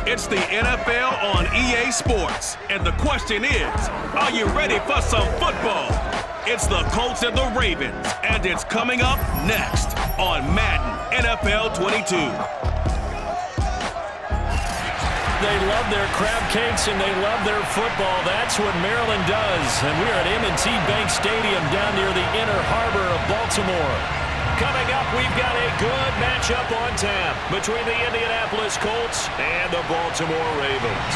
It's the NFL on EA Sports. And the question is, are you ready for some football? It's the Colts and the Ravens, and it's coming up next on Madden NFL 22. They love their crab cakes and they love their football. That's what Maryland does. And we're at M&T Bank Stadium down near the inner harbor of Baltimore. Coming up, we've got a good matchup on tap between the Indianapolis Colts and the Baltimore Ravens.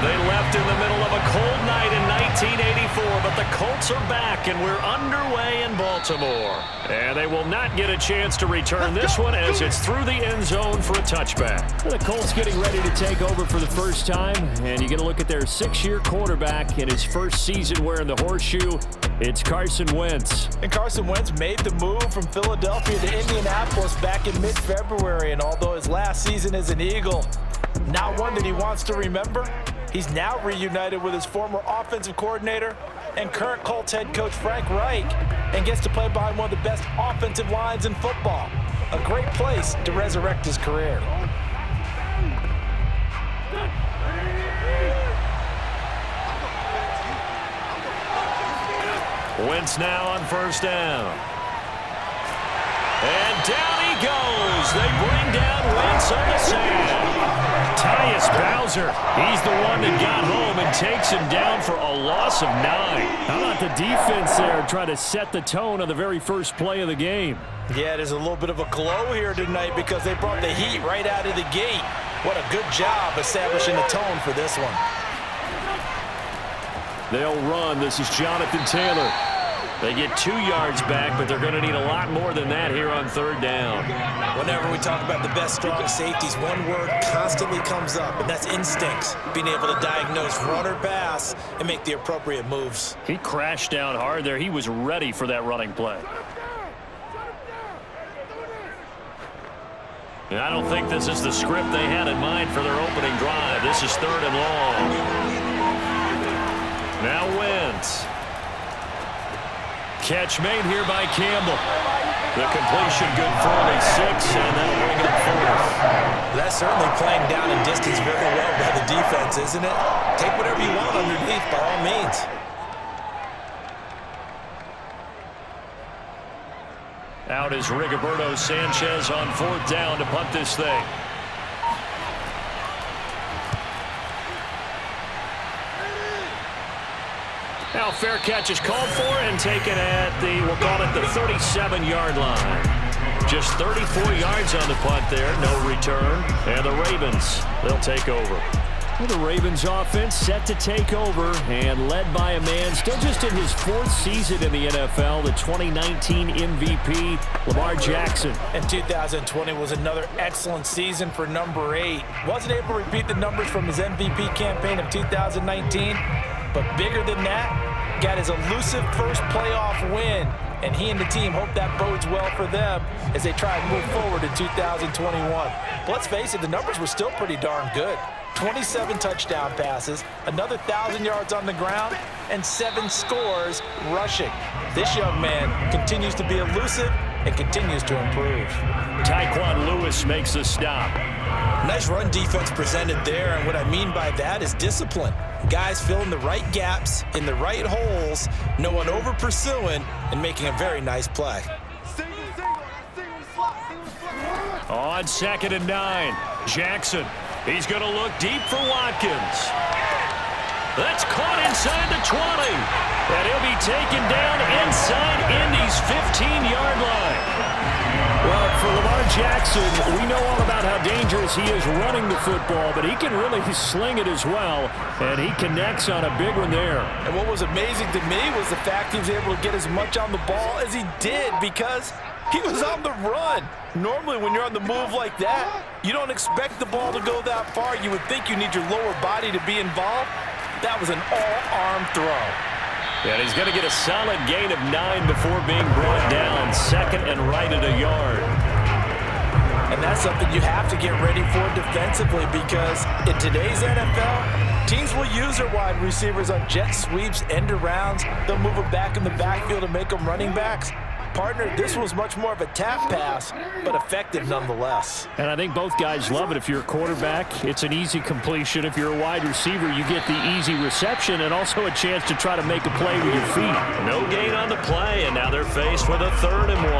They left in the middle of a cold night in 1984, but the Colts are back, and we're underway in Baltimore. And they will not get a chance to return this one as it's through the end zone for a touchback. The Colts getting ready to take over for the first time, and you get a look at their 6-year quarterback in his first season wearing the horseshoe. It's Carson Wentz. And Carson Wentz made the move from Philadelphia to Indianapolis back in mid-February, and although his last season as an Eagle, not one that he wants to remember, he's now reunited with his former offensive coordinator and current Colts head coach Frank Reich, and gets to play behind one of the best offensive lines in football. A great place to resurrect his career. Wentz now on first down. And down he goes. They bring down Wentz on the sand. Tyus Bowser, he's the one that got home and takes him down for a loss of 9. How about the defense there trying to set the tone on the very first play of the game? Yeah, there's a little bit of a glow here tonight because they brought the heat right out of the gate. What a good job establishing the tone for this one. They'll run. This is Jonathan Taylor. They get 2 yards back, but they're going to need a lot more than that here on third down. Whenever we talk about the best strong safeties, one word constantly comes up, and that's instincts. Being able to diagnose run or pass and make the appropriate moves. He crashed down hard there. He was ready for that running play. And I don't think this is the script they had in mind for their opening drive. This is third and long. Now Wentz. Catch made here by Campbell. The completion good for only 6, and that'll bring up 4th. That's certainly playing down and distance very well by the defense, isn't it? Take whatever you want underneath, by all means. Out is Rigoberto Sanchez on 4th down to punt this thing. Now fair catch is called for and taken at the, we'll call it the 37-yard line. Just 34 yards on the punt there, no return. And the Ravens, they'll take over. Well, the Ravens offense set to take over and led by a man still just in his 4th season in the NFL, the 2019 MVP, Lamar Jackson. And 2020 was another excellent season for number 8. Wasn't able to repeat the numbers from his MVP campaign of 2019, but bigger than that, got his elusive first playoff win, and he and the team hope that bodes well for them as they try and move forward in 2021. But let's face it, the numbers were still pretty darn good. 27 touchdown passes, another 1,000 yards on the ground, and 7 scores rushing. This young man continues to be elusive and continues to improve. Tyquan Lewis makes the stop. Nice run defense presented there, and what I mean by that is discipline. Guys filling the right gaps in the right holes, no one over pursuing, and making a very nice play. On 2nd and 9, Jackson. He's going to look deep for Watkins. That's caught inside the 20. And he'll be taken down inside Indy's 15-yard line. Well, for Lamar Jackson, we know all about how dangerous he is running the football, but he can really sling it as well, and he connects on a big one there. And what was amazing to me was the fact he was able to get as much on the ball as he did because he was on the run. Normally, when you're on the move like that, you don't expect the ball to go that far. You would think you need your lower body to be involved. That was an all-arm throw. And he's going to get a solid gain of 9 before being brought down. 2nd and right at a yard. And that's something you have to get ready for defensively because in today's NFL, teams will use their wide receivers on jet sweeps, end arounds. They'll move them back in the backfield to make them running backs. partner, this was much more of a tap pass, but effective nonetheless. And I think both guys love it. If you're a quarterback, it's an easy completion. If you're a wide receiver, you get the easy reception and also a chance to try to make a play with your feet. No gain on the play, and now they're faced with a 3rd and 1.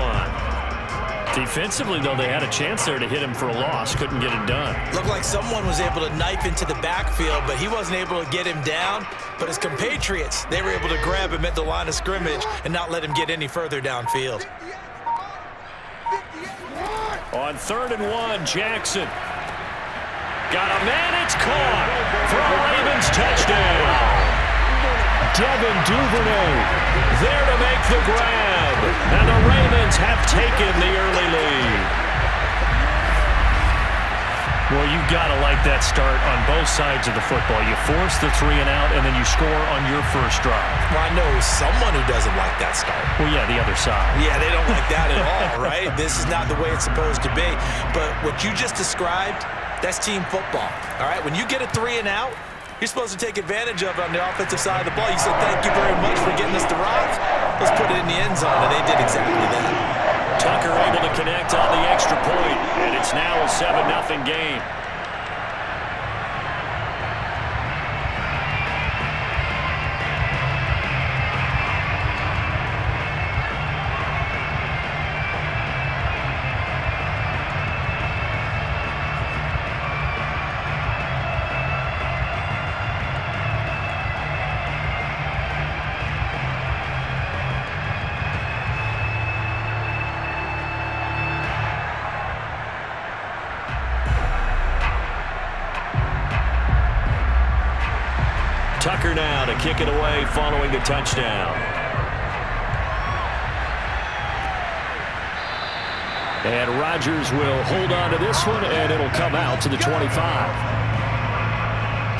Defensively, though, they had a chance there to hit him for a loss. Couldn't get it done. Looked like someone was able to knife into the backfield, but he wasn't able to get him down. But his compatriots, they were able to grab him at the line of scrimmage and not let him get any further downfield. On 3rd and 1, Jackson. Got a man, it's caught. For a Ravens touchdown. Devin Duvernay there to make the grab. And the Ravens have taken the early lead. Well, you've got to like that start on both sides of the football. You force the 3 and out, and then you score on your first drive. Well, I know someone who doesn't like that start. Well, yeah, the other side. Yeah, they don't like that at all, right? This is not the way it's supposed to be. But what you just described, that's team football, all right? When you get a 3 and out, you're supposed to take advantage of it on the offensive side of the ball. You said, thank you very much for getting us the rock. Let's put it in the end zone, and they did exactly that. Tucker able to connect on the extra point, and it's now a 7-0 game. Tucker now to kick it away following the touchdown. And Rodgers will hold on to this one, and it'll come out to the 25.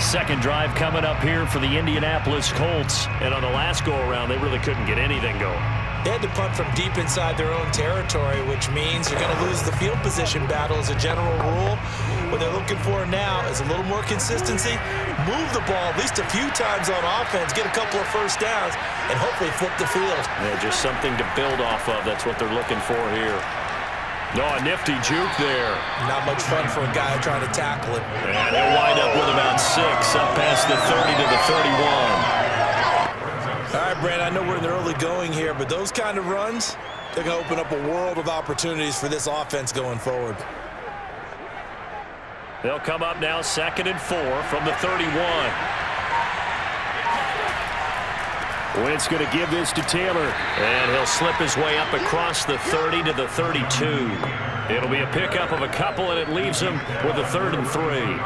Second drive coming up here for the Indianapolis Colts. And on the last go-around, they really couldn't get anything going. They had to punt from deep inside their own territory, which means you're going to lose the field position battle as a general rule. What they're looking for now is a little more consistency, move the ball at least a few times on offense, get a couple of first downs, and hopefully flip the field. Yeah, just something to build off of. That's what they're looking for here. No, a nifty juke there. Not much fun for a guy trying to tackle it. And they'll wind up with about 6 up past the 30 to the 31. All right, Brand, I know we're in the early going here, but those kind of runs, they're going to open up a world of opportunities for this offense going forward. They'll come up now 2nd and 4 from the 31. Wentz going to give this to Taylor. And he'll slip his way up across the 30 to the 32. It'll be a pickup of a couple, and it leaves him with a 3rd and 3.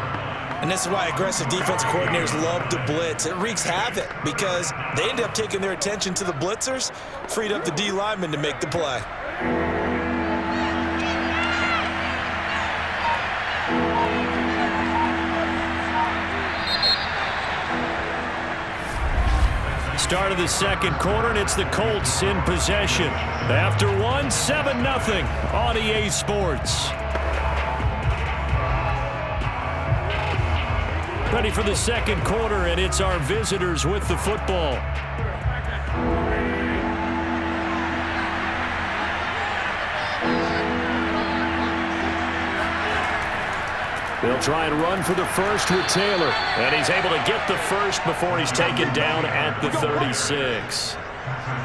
And this is why aggressive defense coordinators love to blitz. It wreaks havoc because they end up taking their attention to the blitzers, freed up the D lineman to make the play. Start of the second quarter, and it's the Colts in possession. After one, 7-0 on EA Sports. Ready for the second quarter, and it's our visitors with the football. They'll try and run for the first with Taylor. And he's able to get the first before he's taken down at the 36.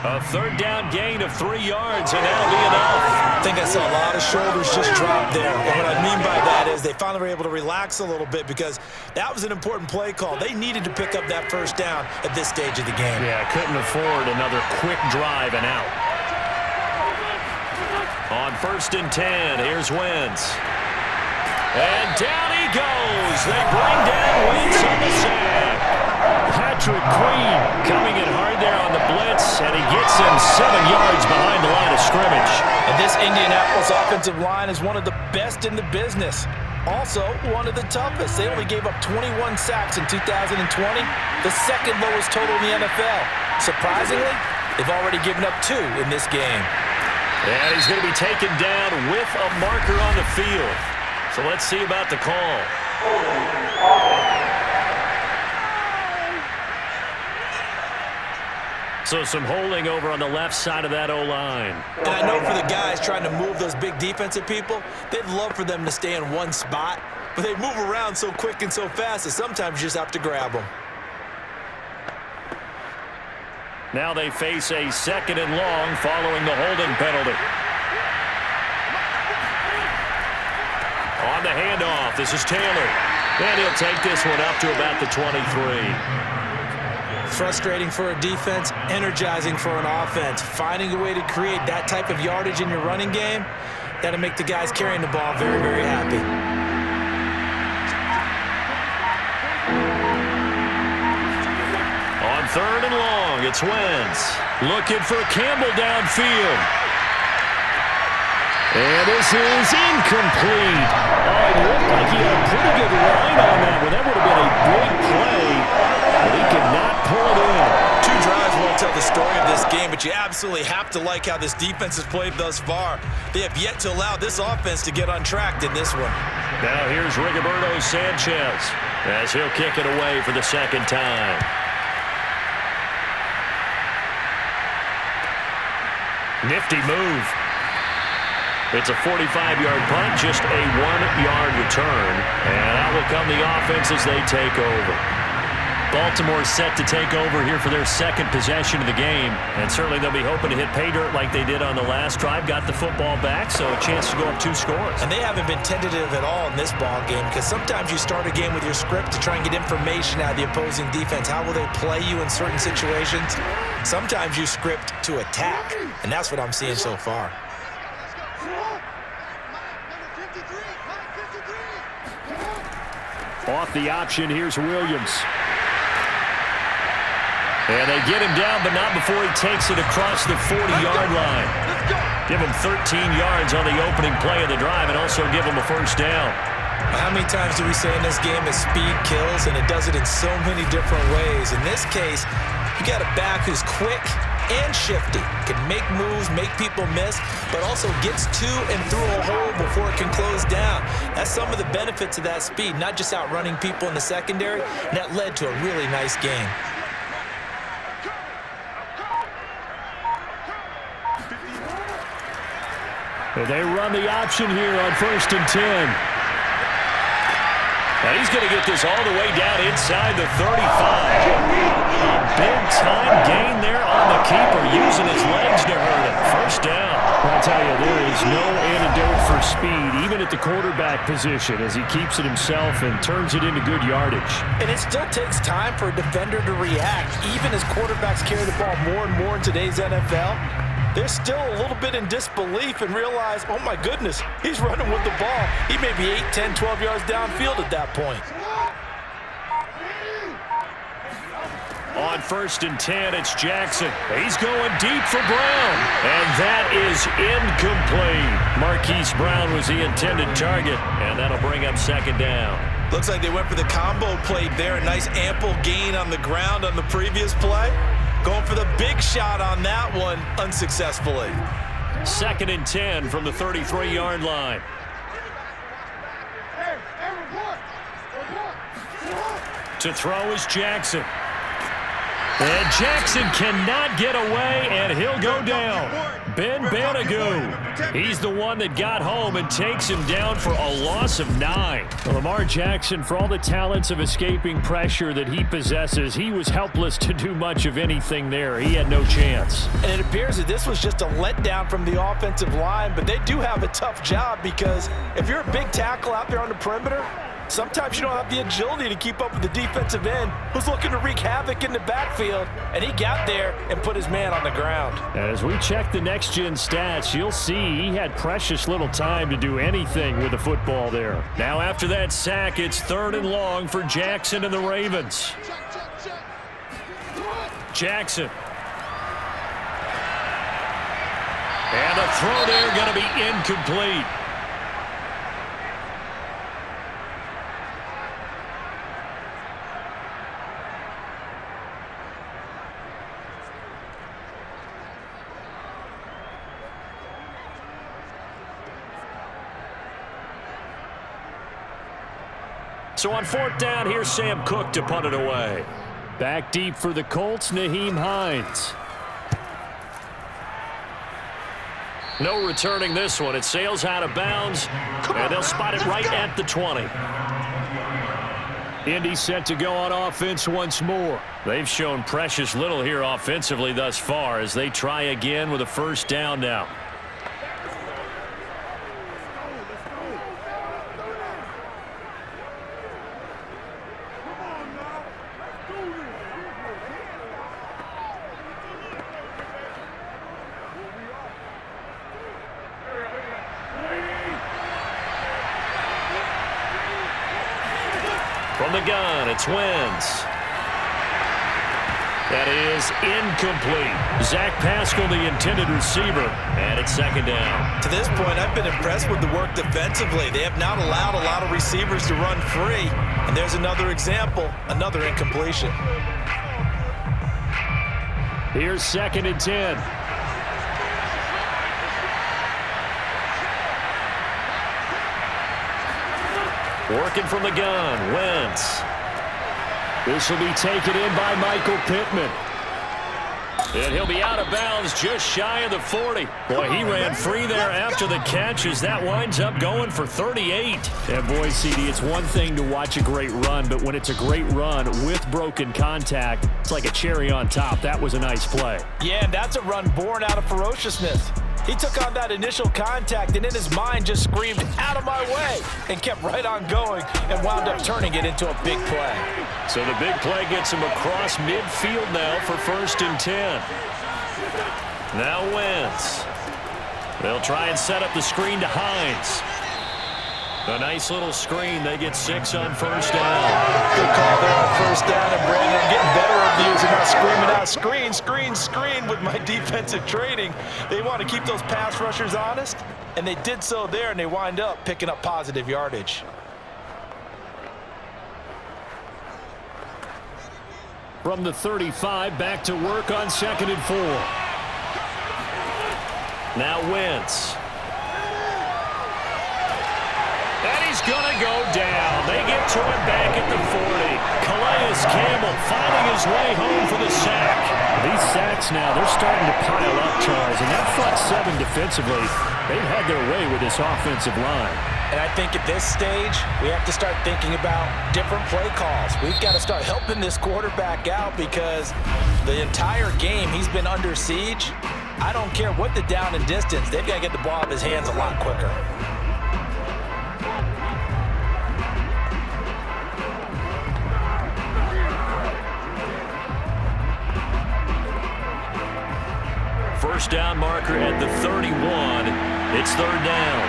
A 3rd down gain of 3 yards, and that'll be enough. I think I saw a lot of shoulders just drop there. And what I mean by that is they finally were able to relax a little bit because that was an important play call. They needed to pick up that first down at this stage of the game. Yeah, couldn't afford another quick drive and out. On 1st and 10, here's Wentz. And down he goes. They bring down Wentz on the sack. Patrick Queen coming in hard there on the blitz, and he gets him 7 yards behind the line of scrimmage. And this Indianapolis offensive line is one of the best in the business. Also, one of the toughest. They only gave up 21 sacks in 2020, the second lowest total in the NFL. Surprisingly, they've already given up 2 in this game. And he's going to be taken down with a marker on the field. So let's see about the call. So some holding over on the left side of that O-line. And I know for the guys trying to move those big defensive people, they'd love for them to stay in one spot, but they move around so quick and so fast that sometimes you just have to grab them. Now they face a 2nd and long following the holding penalty. On the handoff, this is Taylor. And he'll take this one up to about the 23. Frustrating for a defense, energizing for an offense. Finding a way to create that type of yardage in your running game, that'll make the guys carrying the ball very, very happy. On 3rd and long, it's Wentz. Looking for Campbell downfield. And this is incomplete. Oh, it looked like he had a pretty good line on that one. That would have been a big play, but he could not pull it in. 2 drives won't tell the story of this game, but you absolutely have to like how this defense has played thus far. They have yet to allow this offense to get untracked in this one. Now here's Rigoberto Sanchez as he'll kick it away for the 2nd time. Nifty move. It's a 45-yard punt, just a 1-yard return. And out will come the offense as they take over. Baltimore set to take over here for their 2nd possession of the game. And certainly they'll be hoping to hit pay dirt like they did on the last drive. Got the football back, so a chance to go up 2 scores. And they haven't been tentative at all in this ball game, because sometimes you start a game with your script to try and get information out of the opposing defense. How will they play you in certain situations? Sometimes you script to attack, and that's what I'm seeing so far. Off the option, here's Williams. And they get him down, but not before he takes it across the 40-yard line. Give him 13 yards on the opening play of the drive and also give him a 1st down. How many times do we say in this game that speed kills, and it does it in so many different ways? In this case, you got a back who's quick and shifty, can make moves, make people miss, but also gets to and through a hole before it can close down. That's some of the benefits of that speed, not just outrunning people in the secondary, and that led to a really nice game. They run the option here on 1st and 10. And he's going to get this all the way down inside the 35. A big-time gain there on the keeper, using his legs to hurt him. 1st down. I'll tell you, there is no antidote for speed, even at the quarterback position, as he keeps it himself and turns it into good yardage. And it still takes time for a defender to react, even as quarterbacks carry the ball more and more in today's NFL. They're still a little bit in disbelief and realize, oh my goodness, he's running with the ball. He may be 8, 10, 12 yards downfield at that point. On 1st and 10, it's Jackson. He's going deep for Brown. And that is incomplete. Marquise Brown was the intended target, and that'll bring up 2nd down. Looks like they went for the combo play there. A nice ample gain on the ground on the previous play. Going for the big shot on that one, unsuccessfully. 2nd and 10 from the 33-yard line. To throw is Jackson. And Jackson cannot get away, and he'll go down. Ben Banagou. He's the one that got home and takes him down for a loss of 9. Lamar Jackson, for all the talents of escaping pressure that he possesses, he was helpless to do much of anything there. He had no chance. And it appears that this was just a letdown from the offensive line, but they do have a tough job, because if you're a big tackle out there on the perimeter, sometimes you don't have the agility to keep up with the defensive end who's looking to wreak havoc in the backfield, and he got there and put his man on the ground. As we check the next-gen stats, you'll see he had precious little time to do anything with the football there. Now after that sack, it's 3rd and long for Jackson and the Ravens. Jackson. And the throw there going to be incomplete. So on 4th down, here's Sam Cook to punt it away. Back deep for the Colts, Nyheim Hines. No returning this one. It sails out of bounds, and they'll spot it right at the 20. Indy set to go on offense once more. They've shown precious little here offensively thus far as they try again with a first down now. From the gun, it's Wentz. That is incomplete. Zach Pascal, the intended receiver, and it's second down. To this point, I've been impressed with the work defensively. They have not allowed a lot of receivers to run free. And there's another example, another incompletion. Here's 2nd and 10. Working from the gun, Wentz. This will be taken in by Michael Pittman. And he'll be out of bounds just shy of the 40. Boy, he ran free there after the catch as that winds up going for 38. And boy, CD, it's one thing to watch a great run, but when it's a great run with broken contact, it's like a cherry on top. That was a nice play. Yeah, and that's a run born out of ferociousness. He took on that initial contact and in his mind just screamed, "Out of my way," and kept right on going and wound up turning it into a big play. So the big play gets him across midfield now for 1st and 10. Now Wentz. They'll try and set up the screen to Hines. A nice little screen. They get 6 on first down. Good call there on first down, and Brandon, I'm getting better at using that screaming out screen, screen, screen with my defensive training. They want to keep those pass rushers honest, and they did so there, and they wind up picking up positive yardage. From the 35, back to work on 2nd and 4. Now Wentz. And he's going to go down. They get to him back at the 40. Calais Campbell finding his way home for the sack. These sacks now, they're starting to pile up, Charles. And that front 7 defensively, they've had their way with this offensive line. And I think at this stage, we have to start thinking about different play calls. We've got to start helping this quarterback out because the entire game he's been under siege. I don't care what the down and distance. They've got to get the ball out of his hands a lot quicker. First down marker at the 31. It's 3rd down.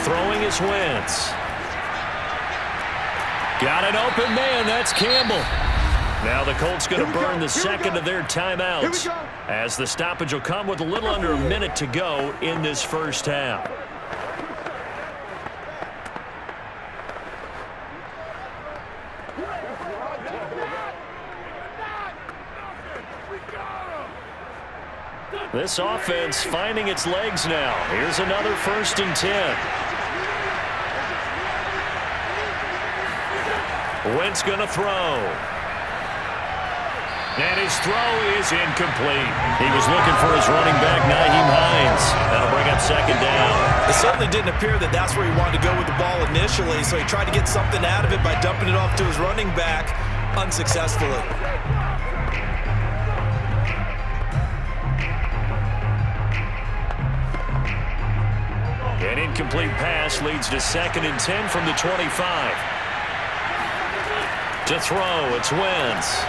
Throwing is Wentz. Got an open man. That's Campbell. Now the Colts going to burn the 2nd of their timeouts as the stoppage will come with a little under a minute to go in this first half. This offense finding its legs now. Here's another 1st and 10. Wentz going to throw. And his throw is incomplete. He was looking for his running back, Nyheim Hines. That'll bring up 2nd down. It certainly didn't appear that that's where he wanted to go with the ball initially, so he tried to get something out of it by dumping it off to his running back unsuccessfully. An incomplete pass leads to 2nd and 10 from the 25. To throw, it's Wentz.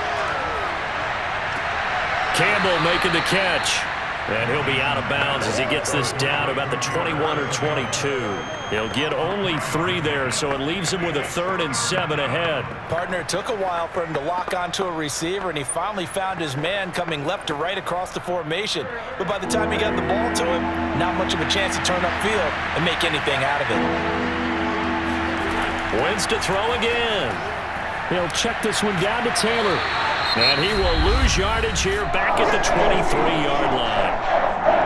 Campbell making the catch. And he'll be out of bounds as he gets this down about the 21 or 22. He'll get only 3 there, so it leaves him with a 3rd and 7 ahead. Partner, it took a while for him to lock onto a receiver, and he finally found his man coming left to right across the formation. But by the time he got the ball to him, not much of a chance to turn upfield and make anything out of it. Wentz to throw again. He'll check this one down to Taylor. And he will lose yardage here back at the 23-yard line.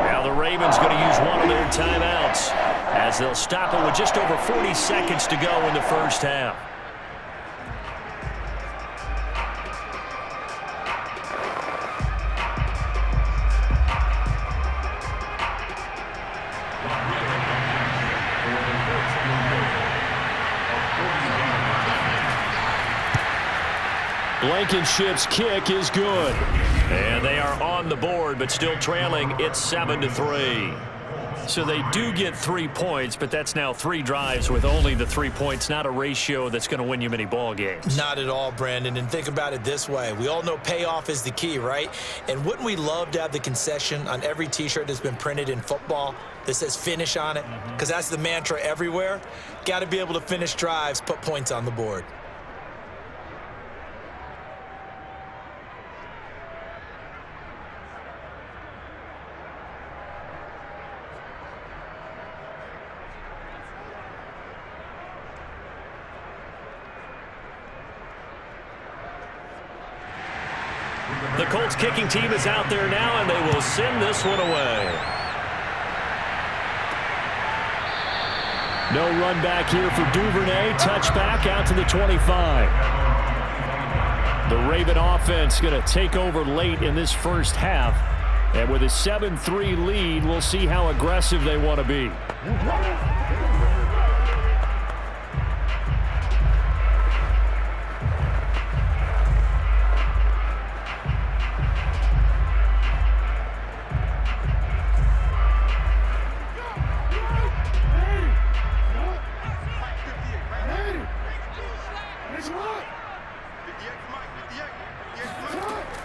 Now the Ravens going to use one of their timeouts as they'll stop it with just over 40 seconds to go in the first half. Blankenship's kick is good. And they are on the board, but still trailing. It's 7-3. So they do get 3 points, but that's now 3 drives with only the 3 points. Not a ratio that's going to win you many ball games. Not at all, Brandon. And think about it this way. We all know payoff is the key, right? And wouldn't we love to have the concession on every T-shirt that's been printed in football that says finish on it? Because that's the mantra everywhere. Got to be able to finish drives, put points on the board. The Colts kicking team is out there now, and they will send this one away. No run back here for Duvernay. Touchback out to the 25. The Raven offense going to take over late in this first half. And with a 7-3 lead, we'll see how aggressive they want to be.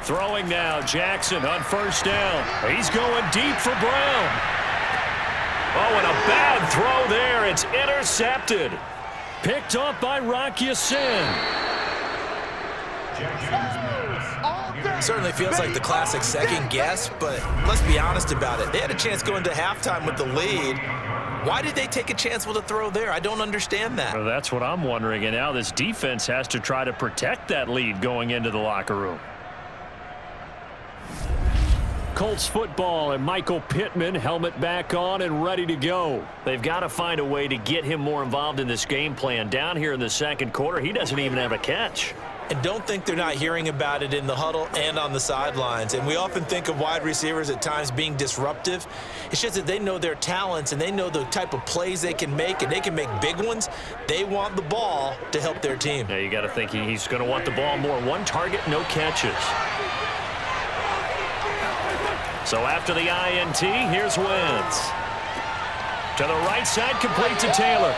Throwing now, Jackson on first down. He's going deep for Brown. Oh, and a bad throw there. It's intercepted. Picked off by Rock Ya-Sin. Certainly feels like the classic second guess, but let's be honest about it. They had a chance going to halftime with the lead. Why did they take a chance with a throw there? I don't understand that. Well, that's what I'm wondering. And now this defense has to try to protect that lead going into the locker room. Colts football and Michael Pittman, helmet back on and ready to go. They've got to find a way to get him more involved in this game plan. Down here in the second quarter, he doesn't even have a catch. And don't think they're not hearing about it in the huddle and on the sidelines. And we often think of wide receivers at times being disruptive. It's just that they know their talents and they know the type of plays they can make, and they can make big ones. They want the ball to help their team. Now you got to think he's going to want the ball more. One target, no catches. So after the INT, here's Wentz. To the right side, complete to Taylor.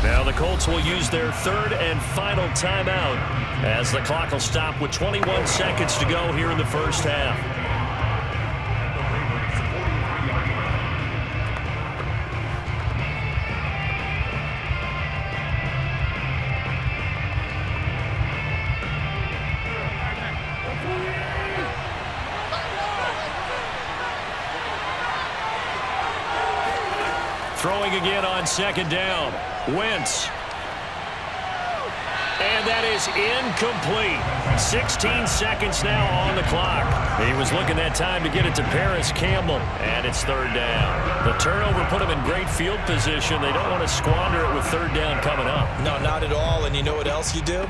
Now the Colts will use their third and final timeout as the clock will stop with 21 seconds to go here in the first half. Throwing again on second down. Wentz. And that is incomplete. 16 seconds now on the clock. He was looking that time to get it to Paris Campbell. And it's third down. The turnover put him in great field position. They don't want to squander it with third down coming up. No, not at all. And you know what else you do?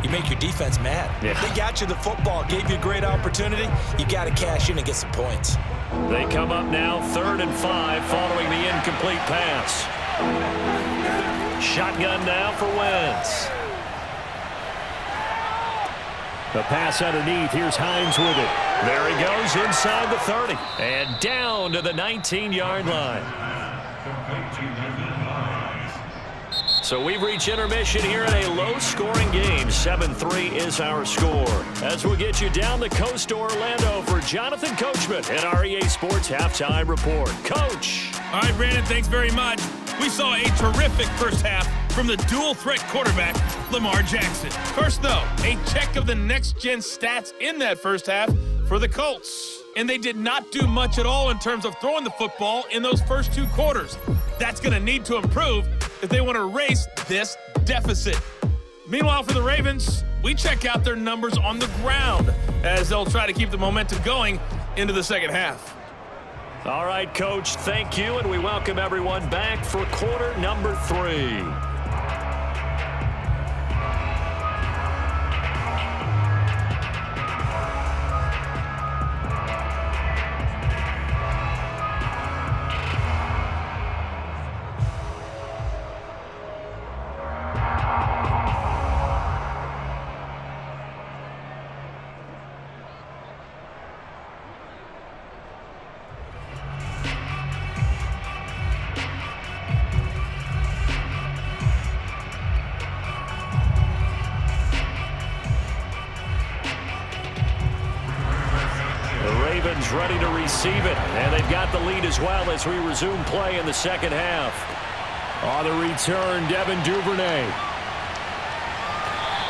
You make your defense mad. Yeah. They got you the football, gave you a great opportunity. You got to cash in and get some points. They come up now 3rd and 5 following the incomplete pass. Shotgun now for Wentz. The pass underneath. Here's Hines with it. There he goes inside the 30. And down to the 19-yard line. So we've reached intermission here in a low-scoring game. 7-3 is our score. As we'll get you down the coast to Orlando for Jonathan Coachman at our EA Sports Halftime Report. Coach. All right, Brandon, thanks very much. We saw a terrific first half from the dual-threat quarterback, Lamar Jackson. First, though, a check of the next-gen stats in that first half for the Colts. And they did not do much at all in terms of throwing the football in those first 2 quarters. That's going to need to improve if they want to erase this deficit. Meanwhile, for the Ravens, we check out their numbers on the ground as they'll try to keep the momentum going into the second half. All right, Coach, thank you, and we welcome everyone back for quarter number 3. receive it. And they've got the lead as well as we resume play in the second half. On the return, Devin Duvernay.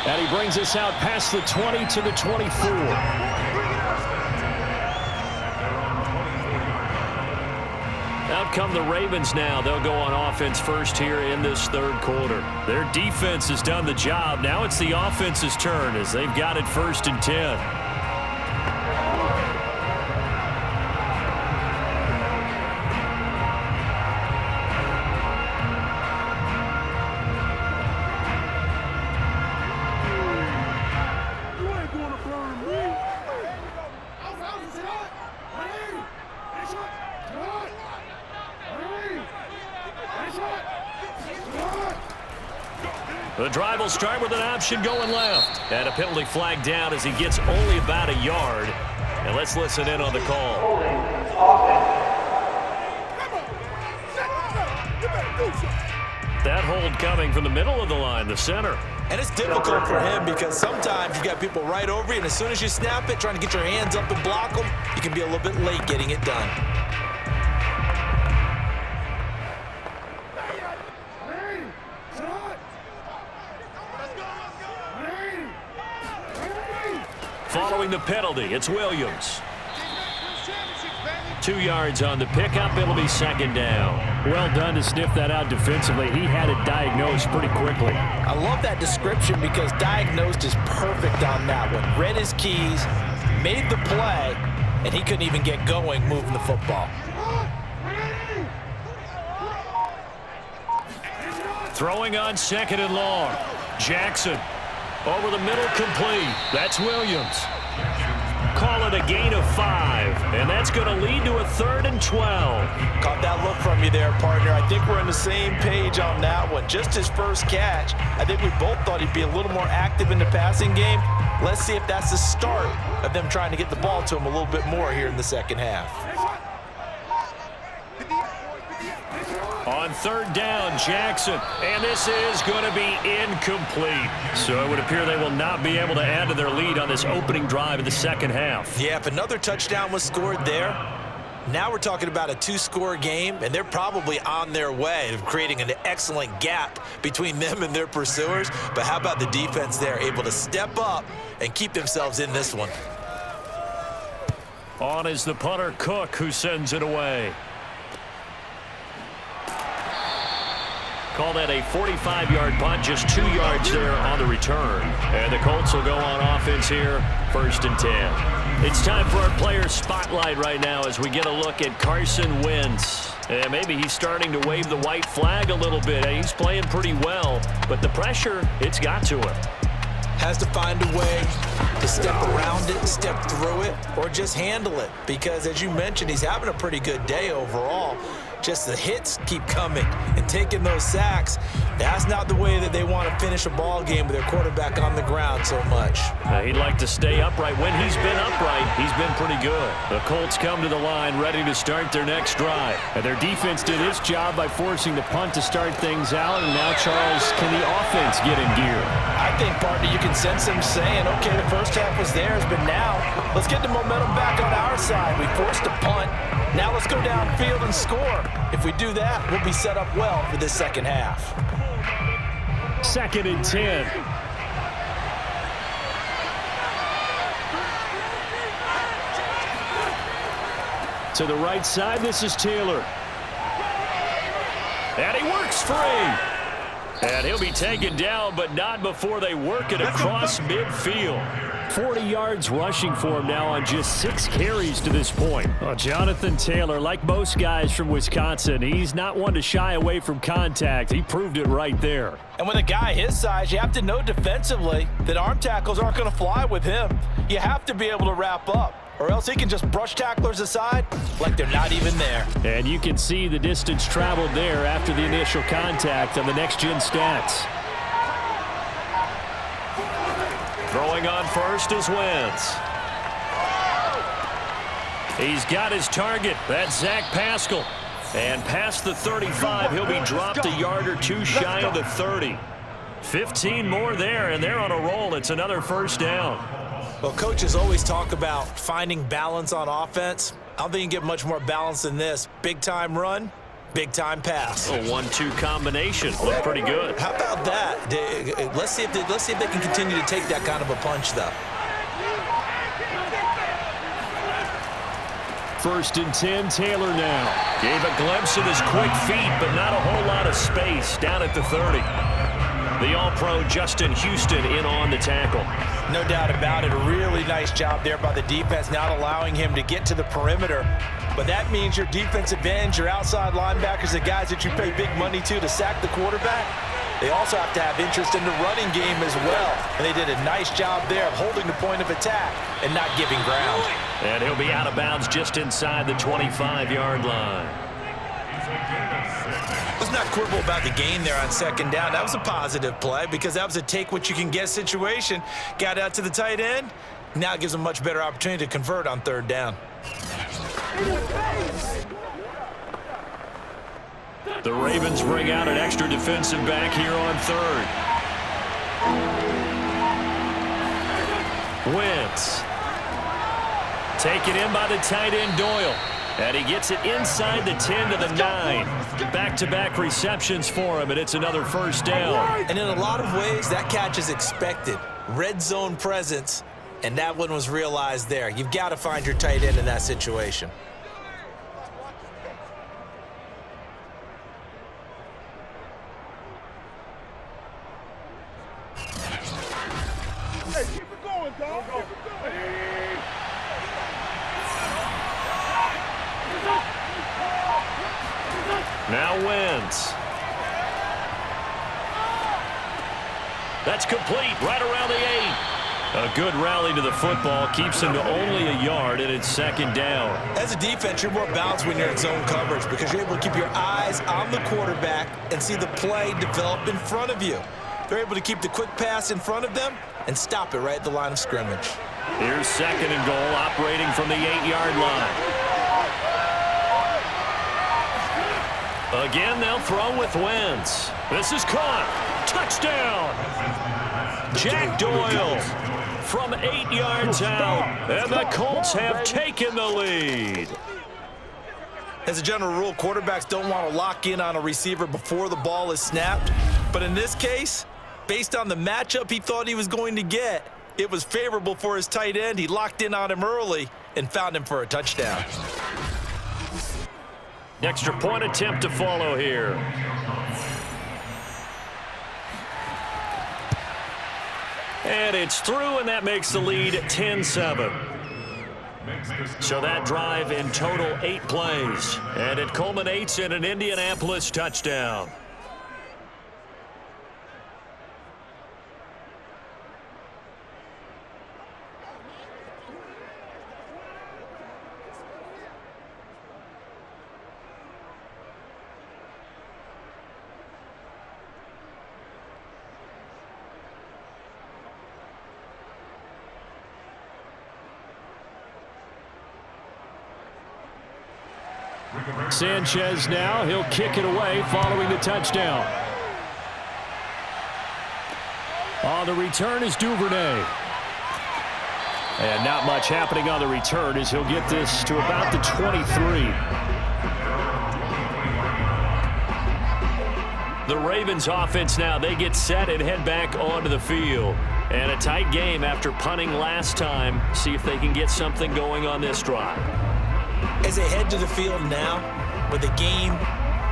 And he brings us out past the 20 to the 24. Out come the Ravens now. They'll go on offense first here in this third quarter. Their defense has done the job. Now it's the offense's turn as they've got it 1st and 10. The drive will start with an option going left. And a penalty flag down as he gets only about a yard. And let's listen in on the call. That hold coming from the middle of the line, the center. And it's difficult for him because sometimes you got people right over you, and as soon as you snap it, trying to get your hands up and block them, you can be a little bit late getting it done. Following the penalty, it's Williams. 2 yards on the pickup. It'll be 2nd down. Well done to sniff that out defensively. He had it diagnosed pretty quickly. I love that description because diagnosed is perfect on that one. Read his keys, made the play, and he couldn't even get going moving the football. Throwing on 2nd and long. Jackson. Over the middle, complete. That's Williams. Call it a gain of 5, and that's going to lead to a 3rd and 12. Caught that look from you there, partner. I think we're on the same page on that one. Just his first catch. I think we both thought he'd be a little more active in the passing game. Let's see if that's the start of them trying to get the ball to him a little bit more here in the second half. On 3rd down, Jackson, and this is going to be incomplete. So it would appear they will not be able to add to their lead on this opening drive of the second half. Yeah, if another touchdown was scored there, now we're talking about a 2-score game, and they're probably on their way of creating an excellent gap between them and their pursuers. But how about the defense there, able to step up and keep themselves in this one? On is the punter, Cook, who sends it away. Call that a 45-yard punt, just 2 yards there on the return. And the Colts will go on offense here, 1st and 10. It's time for our player spotlight right now as we get a look at Carson Wentz. And maybe he's starting to wave the white flag a little bit. He's playing pretty well, but the pressure, it's got to him. Has to find a way to step around it, step through it, or just handle it. Because as you mentioned, he's having a pretty good day overall. Just the hits keep coming and taking those sacks. That's not the way that they want to finish a ball game with their quarterback on the ground so much. He'd like to stay upright. When he's been upright, he's been pretty good. The Colts come to the line ready to start their next drive. And their defense did its job by forcing the punt to start things out. And now, Charles, can the offense get in gear? I think, partner, you can sense them saying, okay, the first half was theirs, but now let's get the momentum back on our side. We forced a punt. Now let's go downfield and score. If we do that, we'll be set up well for this second half. 2nd and 10. To the right side, this is Taylor. And he works free. And he'll be taken down, but not before they work it across midfield. 40 yards rushing for him now on just 6 carries to this point. Well, Jonathan Taylor, like most guys from Wisconsin, he's not one to shy away from contact. He proved it right there. And with a guy his size, you have to know defensively that arm tackles aren't going to fly with him. You have to be able to wrap up, or else he can just brush tacklers aside like they're not even there. And you can see the distance traveled there after the initial contact on the next-gen stats. Throwing on first is Wentz. He's got his target. That's Zach Pascal. And past the 35, he'll be dropped a yard or two shy of the 30. 15 more there, and they're on a roll. It's another 1st down. Well, coaches always talk about finding balance on offense. I don't think you can get much more balance than this. Big-time run, big-time pass. A 1-2 combination. Looked pretty good. How about that? Let's see if they can continue to take that kind of a punch, though. 1st and 10, Taylor now. Gave a glimpse of his quick feet, but not a whole lot of space down at the 30. The All-Pro Justin Houston in on the tackle. No doubt about it. A really nice job there by the defense, not allowing him to get to the perimeter. But that means your defensive ends, your outside linebackers, the guys that you pay big money to sack the quarterback, they also have to have interest in the running game as well. And they did a nice job there of holding the point of attack and not giving ground. And he'll be out of bounds just inside the 25-yard line. Let's not quibble about the gain there on 2nd down. That was a positive play because that was a take-what-you-can-get situation. Got out to the tight end. Now it gives them a much better opportunity to convert on 3rd down. The Ravens bring out an extra defensive back here on 3rd. Wentz. Taken in by the tight end Doyle. And he gets it inside the 10 to the 9. Back-to-back receptions for him, and it's another 1st down. And in a lot of ways, that catch is expected. Red zone presence, and that one was realized there. You've got to find your tight end in that situation. Hey, keep it going, dog. Keep it going. Now Wentz. That's complete right around the 8. A good rally to the football keeps him to only a yard, and it's 2nd down. As a defense, you're more balanced when you're in zone coverage because you're able to keep your eyes on the quarterback and see the play develop in front of you. They're able to keep the quick pass in front of them and stop it right at the line of scrimmage. Here's 2nd and goal, operating from the 8-yard line. Again, they'll throw with Wentz. This is caught. Touchdown. Jack Doyle from 8 yards out, and the Colts have taken the lead. As a general rule, quarterbacks don't want to lock in on a receiver before the ball is snapped. But in this case, based on the matchup he thought he was going to get, it was favorable for his tight end. He locked in on him early and found him for a touchdown. Extra point attempt to follow here. And it's through, and that makes the lead 10-7. So that drive in total 8 plays, and it culminates in an Indianapolis touchdown. Sanchez now. He'll kick it away following the touchdown. On the return is Duvernay. And not much happening on the return as he'll get this to about the 23. The Ravens offense now, they get set and head back onto the field. And a tight game after punting last time. See if they can get something going on this drive. As they head to the field now, with the game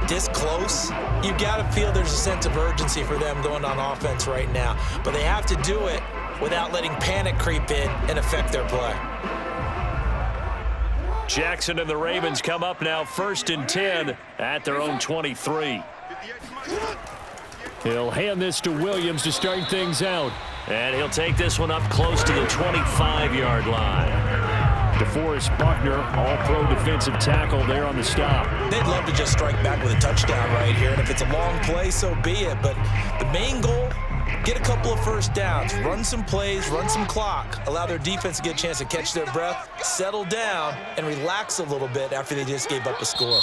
this close, you've got to feel there's a sense of urgency for them going on offense right now. But they have to do it without letting panic creep in and affect their play. Jackson and the Ravens come up now 1st and 10 at their own 23. He'll hand this to Williams to start things out. And he'll take this one up close to the 25-yard line. DeForest Buckner, all-pro defensive tackle there on the stop. They'd love to just strike back with a touchdown right here, and if it's a long play, so be it. But the main goal, get a couple of 1st downs, run some plays, run some clock, allow their defense to get a chance to catch their breath, settle down, and relax a little bit after they just gave up a score.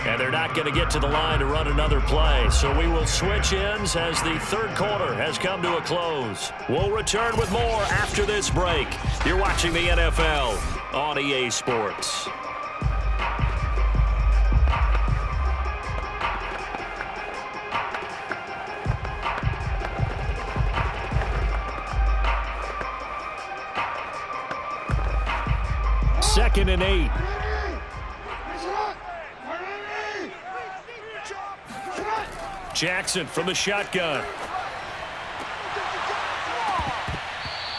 And And they're not going to get to the line to run another play. So we will switch ends as the third quarter has come to a close. We'll return with more after this break. You're watching the NFL on EA Sports. Second and 8. Jackson from the shotgun.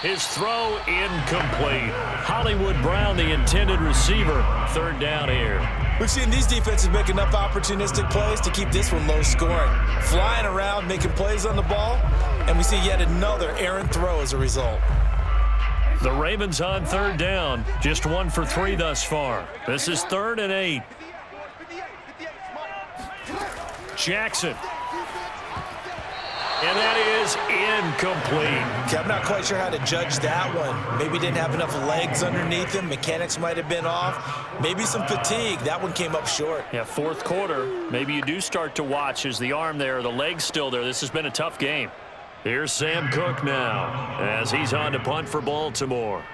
His throw incomplete. Hollywood Brown, the intended receiver. Third down here. We've seen these defenses make enough opportunistic plays to keep this one low scoring. Flying around, making plays on the ball, and we see yet another errant throw as a result. The Ravens on third down. Just 1 for 3 thus far. This is 3rd and 8. Jackson. And that is incomplete. Okay, I'm not quite sure how to judge that one. Maybe didn't have enough legs underneath him. Mechanics might have been off. Maybe some fatigue. That one came up short. Yeah, fourth quarter. Maybe you do start to watch as the arm there, the leg's still there. This has been a tough game. Here's Sam Cook now as he's on to punt for Baltimore.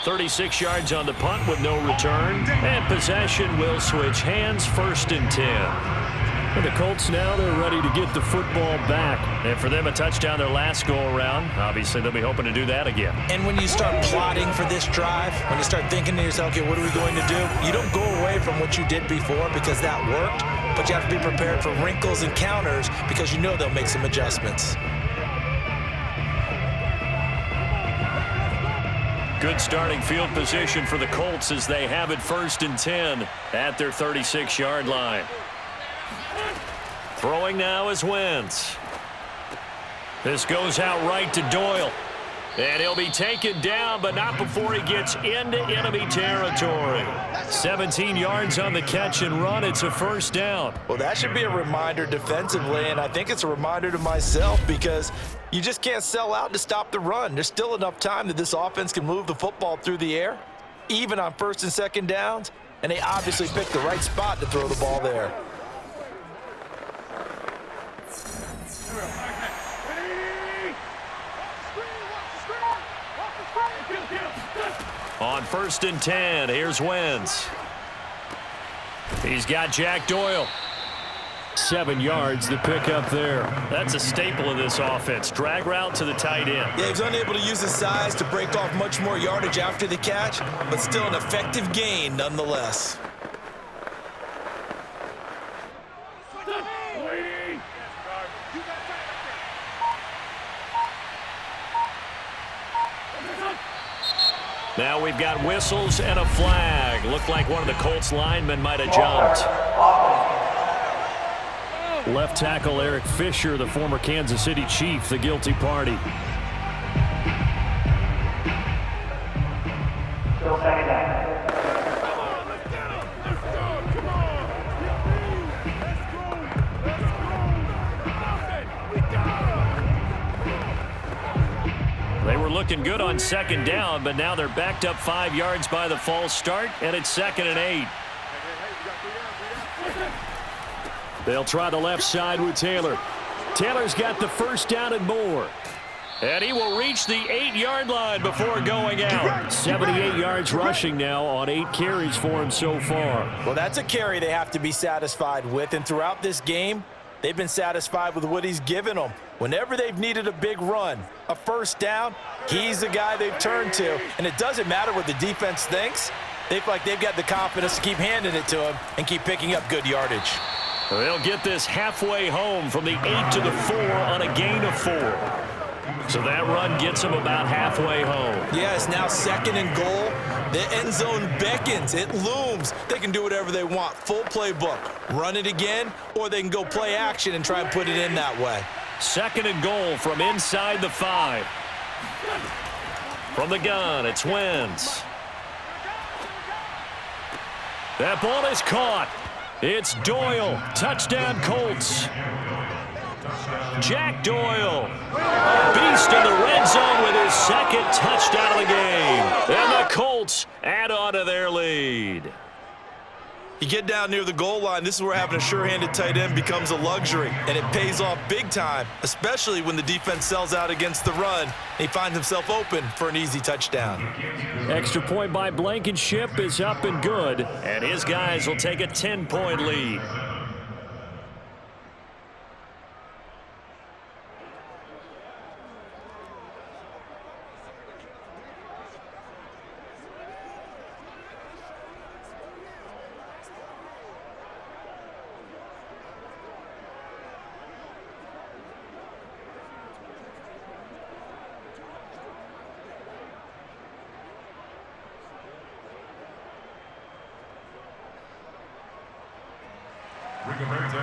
.36 yards on the punt with no return. And possession will switch hands, 1st and 10. For the Colts now, they're ready to get the football back. And for them, a touchdown their last go-around. Obviously, they'll be hoping to do that again. And when you start plotting for this drive, when you start thinking to yourself, okay, what are we going to do? You don't go away from what you did before because that worked, but you have to be prepared for wrinkles and counters because you know they'll make some adjustments. Good starting field position for the Colts as they have it 1st and 10 at their 36-yard line. Throwing now is Wentz. This goes out right to Doyle. And he'll be taken down, but not before he gets into enemy territory. 17 yards on the catch and run. It's a 1st down. Well, that should be a reminder defensively, and I think it's a reminder to myself because you just can't sell out to stop the run. There's still enough time that this offense can move the football through the air, even on 1st and 2nd downs, and they obviously picked the right spot to throw the ball there. On 1st and 10, here's Wentz. He's got Jack Doyle. 7 yards, the pickup there. That's a staple of this offense. Drag route to the tight end. Yeah, he's unable to use his size to break off much more yardage after the catch, but still an effective gain nonetheless. Now we've got whistles and a flag. Looked like one of the Colts linemen might have jumped. Left tackle Eric Fisher, the former Kansas City Chief, the guilty party. They were looking good on 2nd down, but now they're backed up 5 yards by the false start, and it's 2nd and 8. They'll try the left side with Taylor. Taylor's got the 1st down and more. And he will reach the 8-yard line before going out. 78 yards rushing now on 8 carries for him so far. Well, that's a carry they have to be satisfied with, and throughout this game, they've been satisfied with what he's given them. Whenever they've needed a big run, a 1st down, he's the guy they've turned to. And it doesn't matter what the defense thinks. They feel like they've got the confidence to keep handing it to him and keep picking up good yardage. They'll get this halfway home from the 8 to the 4 on a gain of 4. So that run gets them about halfway home. Yeah, it's now 2nd and goal. The end zone beckons. It looms. They can do whatever they want. Full playbook. Run it again, or they can go play action and try and put it in that way. 2nd and goal from inside the 5. From the gun, it's Wentz. That ball is caught. It's Doyle. Touchdown, Colts. Jack Doyle, a beast in the red zone with his second touchdown of the game. And the Colts add on to their lead. You get down near the goal line, this is where having a sure-handed tight end becomes a luxury, and it pays off big time, especially when the defense sells out against the run. He finds himself open for an easy touchdown. Extra point by Blankenship is up and good, and his guys will take a 10-point lead.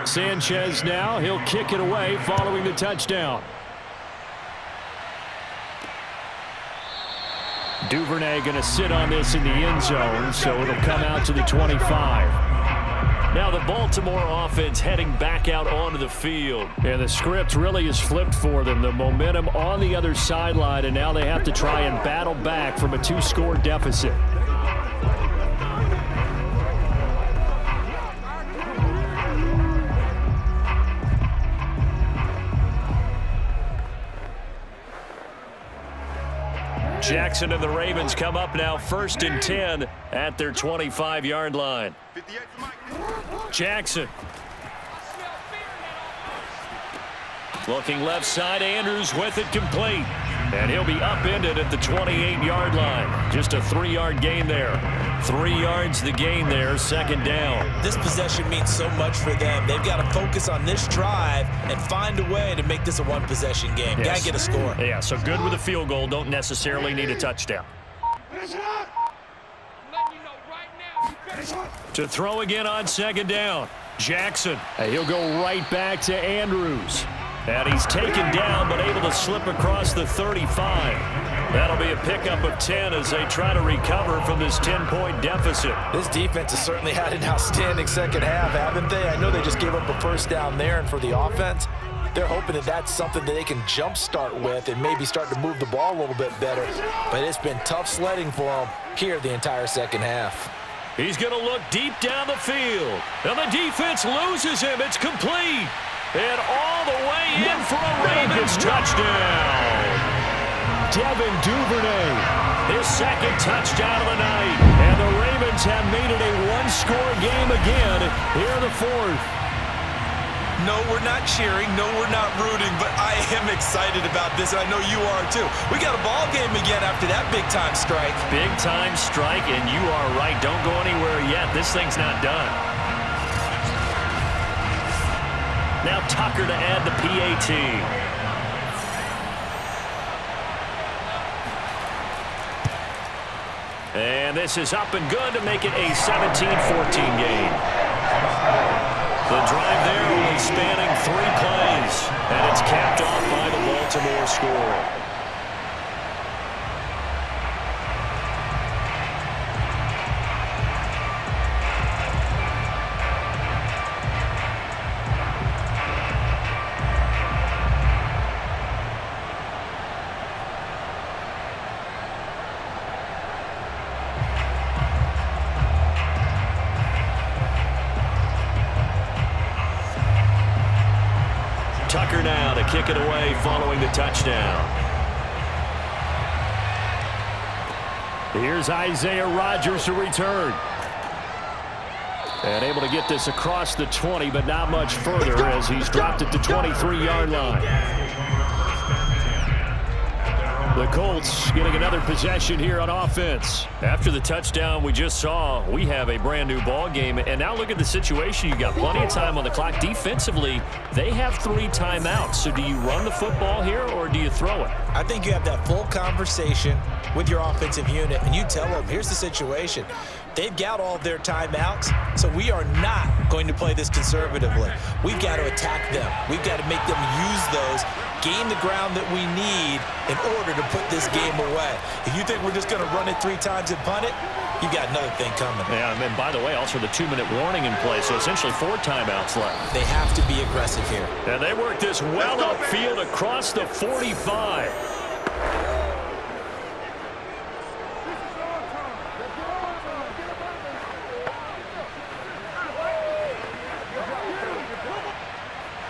Sanchez now, he'll kick it away following the touchdown. Duvernay going to sit on this in the end zone, so it'll come out to the 25. Now the Baltimore offense heading back out onto the field. And the script really is flipped for them. The momentum on the other sideline, and now they have to try and battle back from a 2-score deficit. Jackson and the Ravens come up now 1st and 10 at their 25-yard line. Jackson. Looking left side, Andrews with it complete. And he'll be upended at the 28-yard line. Just a 3-yard gain there. 3 yards the gain there, 2nd down. This possession means so much for them. They've got to focus on this drive and find a way to make this a one-possession game. Yes. Got to get a score. Yeah, so good with a field goal. Don't necessarily need a touchdown. To throw again on 2nd down. Jackson. And he'll go right back to Andrews. And he's taken down but able to slip across the 35. That'll be a pickup of 10 as they try to recover from this 10-point deficit. This defense has certainly had an outstanding second half, haven't they? I know they just gave up a 1st down there, and for the offense, they're hoping that that's something that they can jumpstart with and maybe start to move the ball a little bit better. But it's been tough sledding for them here the entire second half. He's going to look deep down the field. And the defense loses him. It's complete. And all the way in for a Ravens touchdown. Devin Duvernay, his 2nd touchdown of the night. And the Ravens have made it a 1-score game again here in the 4th. No, we're not cheering. No, we're not rooting. But I am excited about this, and I know you are too. We got a ball game again after that big-time strike. Big-time strike, and you are right. Don't go anywhere yet. This thing's not done. Now Tucker to add the PAT. And this is up and good to make it a 17-14 game. The drive there only spanning 3 plays, and it's capped off by the Baltimore score. Tucker now to kick it away following the touchdown. Here's Isaiah Rodgers to return. And able to get this across the 20, but not much further as he's dropped at the 23-yard line. The Colts getting another possession here on offense. After the touchdown we just saw, we have a brand new ball game. And now look at the situation. You got plenty of time on the clock. Defensively, they have 3 timeouts. So do you run the football here or do you throw it? I think you have that full conversation with your offensive unit, and you tell them, here's the situation. They've got all of their timeouts, so we are not going to play this conservatively. We've got to attack them. We've got to make them use those, gain the ground that we need in order to put this game away. If you think we're just going to run it 3 times and punt it, you got another thing coming. Yeah, and by the way, also the 2-minute warning in play, so essentially 4 timeouts left. They have to be aggressive here. And they work this well upfield across the 45.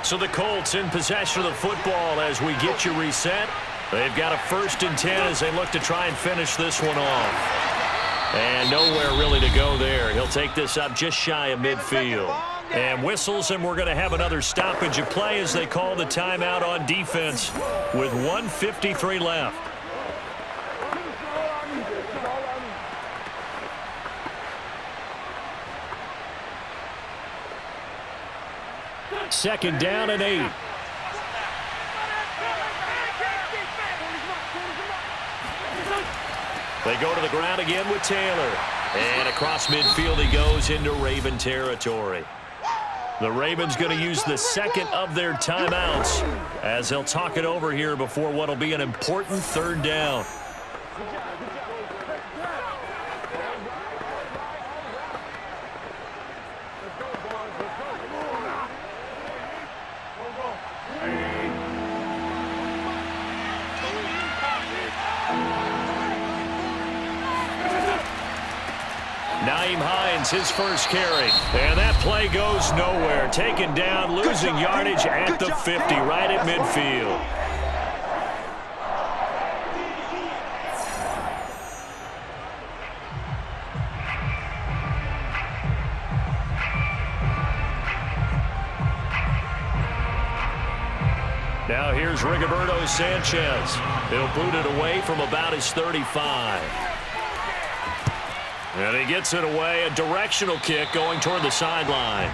So the Colts in possession of the football as we get you reset. They've got a 1st and 10 as they look to try and finish this one off. And nowhere really to go there. He'll take this up just shy of midfield. And whistles, and we're going to have another stoppage of play as they call the timeout on defense with 1:53 left. Second down and 8. They go to the ground again with Taylor. And across midfield he goes into Raven territory. The Ravens going to use the second of their timeouts as they'll talk it over here before what will be an important 3rd down. His first carry, and that play goes nowhere. Taken down, losing yardage at the 50, right at midfield. Now here's Rigoberto Sanchez. He'll boot it away from about his 35. And he gets it away, a directional kick going toward the sideline.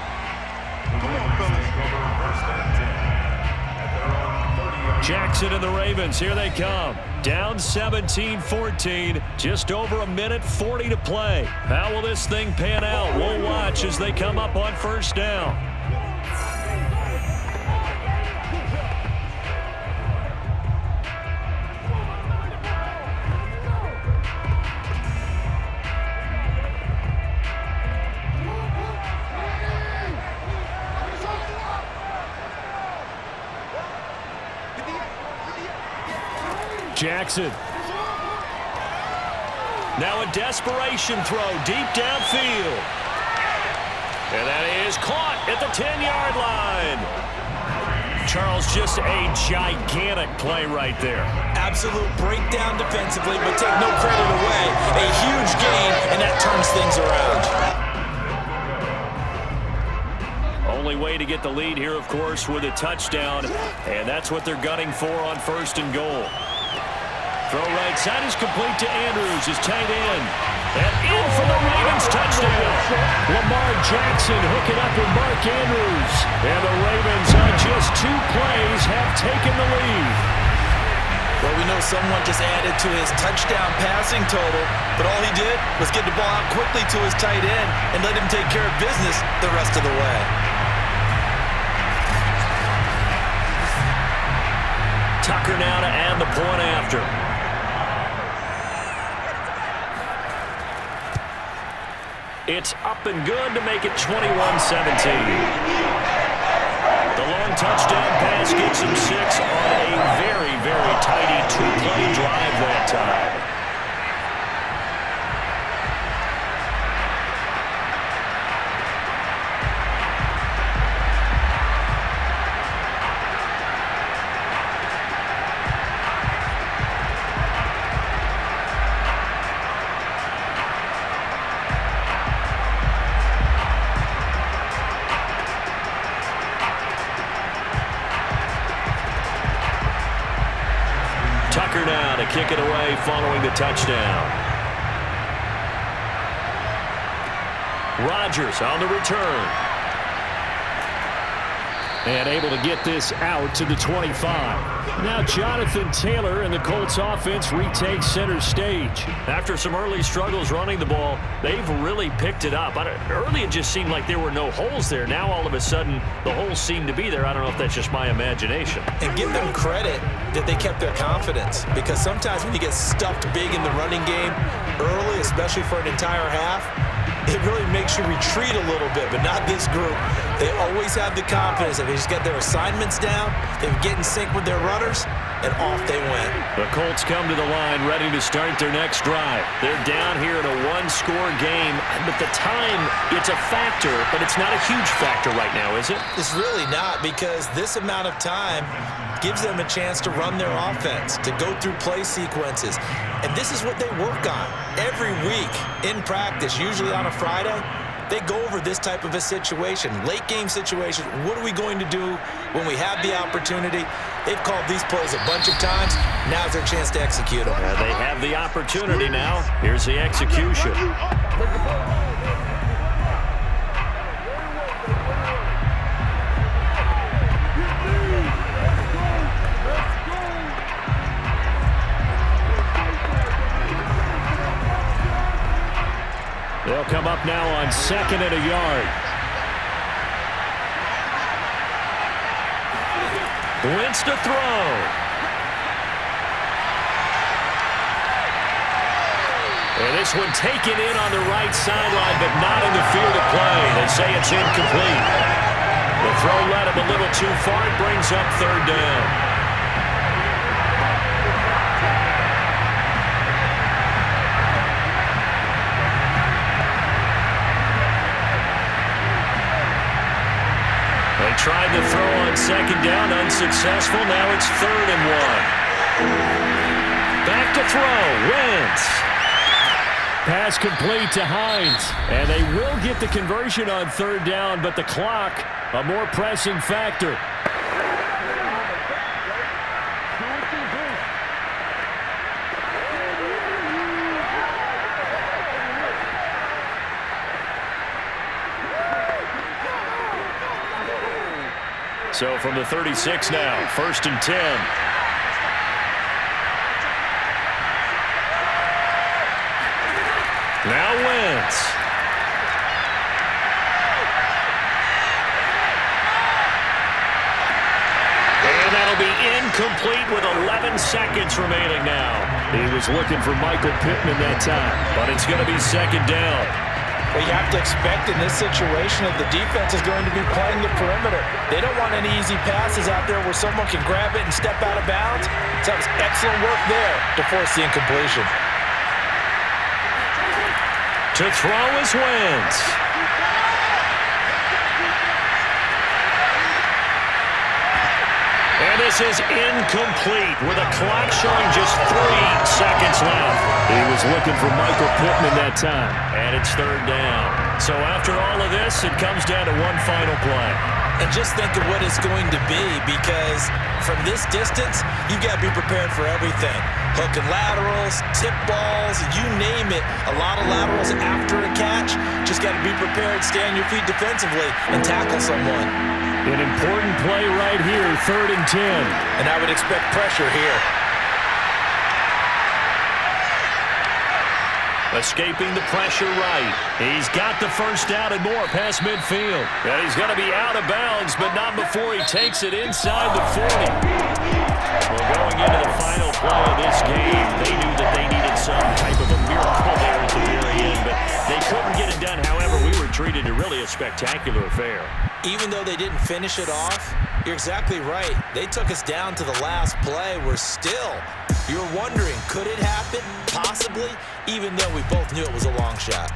Jackson and the Ravens, here they come. Down 17-14, just over 1:40 to play. How will this thing pan out? We'll watch as they come up on 1st down. Jackson. Now a desperation throw deep downfield. And that is caught at the 10-yard line. Charles, just a gigantic play right there. Absolute breakdown defensively, but take no credit away. A huge gain, and that turns things around. Only way to get the lead here, of course, with a touchdown. And that's what they're gunning for on 1st and goal. Throw right side is complete to Andrews, his tight end. And in for the Ravens touchdown. Lamar Jackson hooking up with Mark Andrews. And the Ravens on just 2 plays have taken the lead. Well, we know someone just added to his touchdown passing total, but all he did was get the ball out quickly to his tight end and let him take care of business the rest of the way. Tucker now to add the point after. It's up and good to make it 21-17. The long touchdown pass gets him 6 on a very, very tidy 2-play drive that time. Kick it away following the touchdown. Rodgers on the return. And able to get this out to the 25. Now Jonathan Taylor and the Colts offense retake center stage. After some early struggles running the ball, they've really picked it up. Early it just seemed like there were no holes there. Now all of a sudden the holes seem to be there. I don't know if that's just my imagination. And give them credit that they kept their confidence, because sometimes when you get stuffed big in the running game early, especially for an entire half, it really makes you retreat a little bit, but not this group. They always have the confidence that they just get their assignments down, they get in sync with their runners, and off they went. The Colts come to the line ready to start their next drive. They're down here in a one-score game, but the time, it's a factor, but it's not a huge factor right now, is it? It's really not, because this amount of time gives them a chance to run their offense, to go through play sequences. And this is what they work on every week in practice, usually on a Friday. They go over this type of a situation, late game situation. What are we going to do when we have the opportunity? They've called these plays a bunch of times. Now's their chance to execute them. They have the opportunity now. Here's the execution. They'll come up now on 2nd and a yard. Wentz to throw. And this one taken in on the right sideline, but not in the field of play. They say it's incomplete. The throw led him a little too far. It brings up 3rd down. They tried to throw on 2nd down, unsuccessful. Now it's 3rd and 1. Back to throw, Wentz. Pass complete to Hines. And they will get the conversion on 3rd down, but the clock, a more pressing factor. So from the 36 now, 1st and 10. Now Wentz. And that'll be incomplete with 11 seconds remaining now. He was looking for Michael Pittman that time, but it's going to be 2nd down. Well, you have to expect in this situation that the defense is going to be playing the perimeter. They don't want any easy passes out there where someone can grab it and step out of bounds. So that was excellent work there to force the incompletion. To throw is Wentz. And this is incomplete with a clock showing just 3 seconds left. He was looking for Michael Pittman that time. And it's 3rd down. So after all of this, it comes down to one final play. And just think of what it's going to be, because from this distance, you've got to be prepared for everything. Hook and laterals, tip balls, you name it. A lot of laterals after a catch. Just got to be prepared, stay on your feet defensively, and tackle someone. An important play right here, 3rd and 10. And I would expect pressure here. Escaping the pressure right. He's got the 1st down and more past midfield. And he's going to be out of bounds, but not before he takes it inside the 40. Well, going into the final play of this game, they knew that they needed some type of a miracle there at the very end, but they couldn't get it done. However, we were treated to really a spectacular affair. Even though they didn't finish it off, you're exactly right. They took us down to the last play. You're wondering, could it happen? Possibly, even though we both knew it was a long shot.